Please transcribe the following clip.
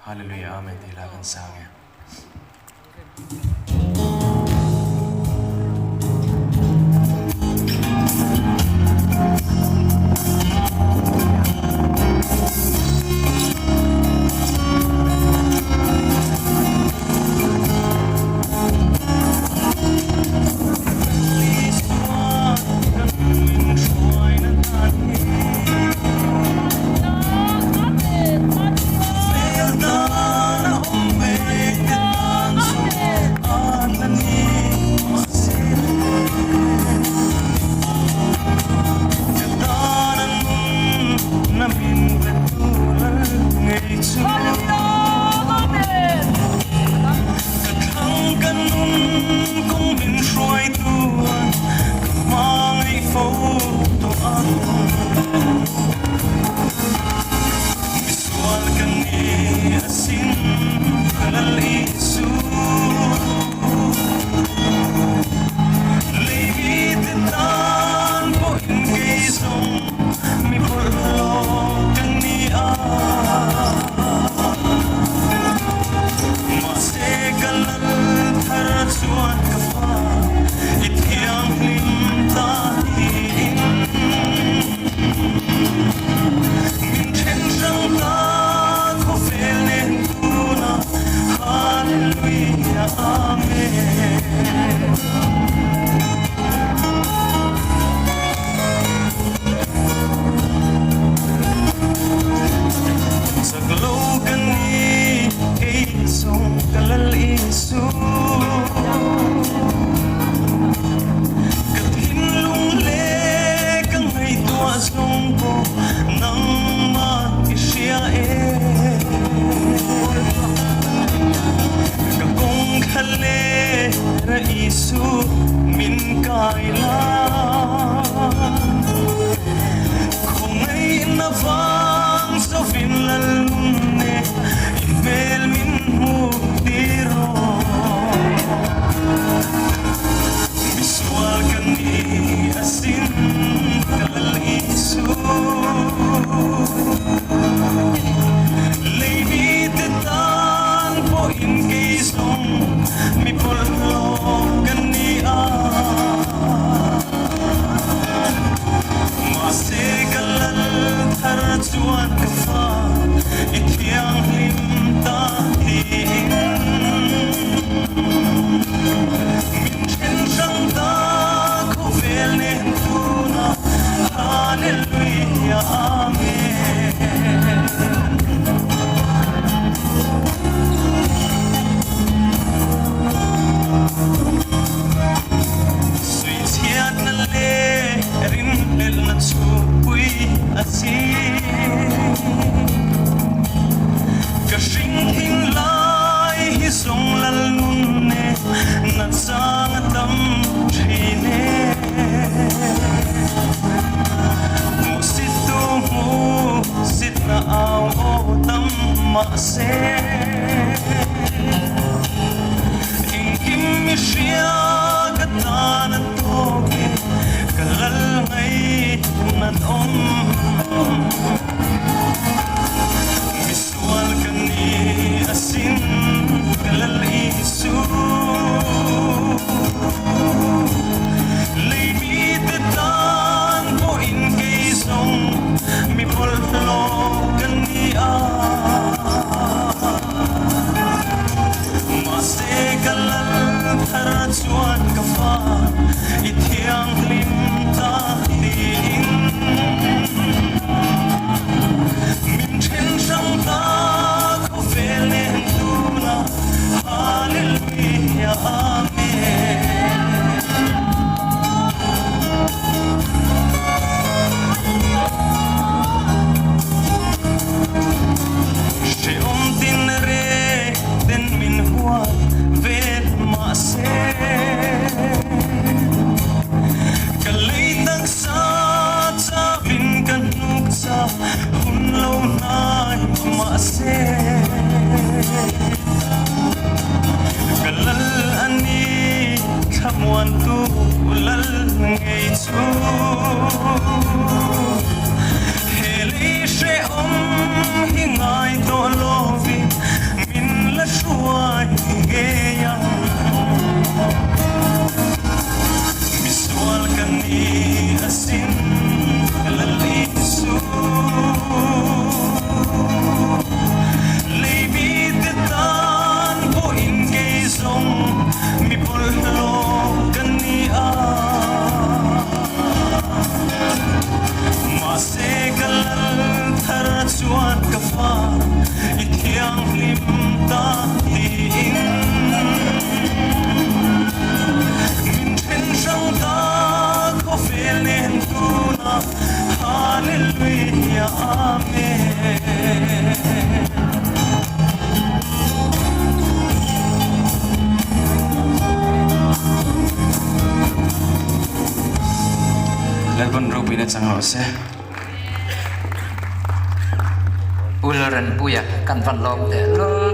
Halleluja, amen, det er lagen sange. Isu min kaila kung ay navang sa Finlandne imel min mutiro visual kani asin kalal isu leibitetan po in kaisong mi pollo Tuan kafa ikyang limtahin minchen sang ta ko velnen tuna halleluja amen sweet hiat na le rin lel na tsupui asin Kashing hinglay hisong lalunne Natsang atam chine Musit tumu sit na aw o tam maase Ingkim misya katan at toge Kalal ngay nanom Visual kani asin kalal isu Leibitetan po in kaisong mi pollo kani Mase kalal taratsuan kafa ityang limtahin Hallelujah, amen. She din re den min hua vel maase Kalitang sa tabing kanuk sa hunlaw na maase Kalal ani kamuan tu ulal ngay tu Heli she hingay to lovi yang lim ta tin min then sang ta ko fel nen tu na hallelujah amen Lalbon Ruby na sang rose Uleran puya kan van long de lol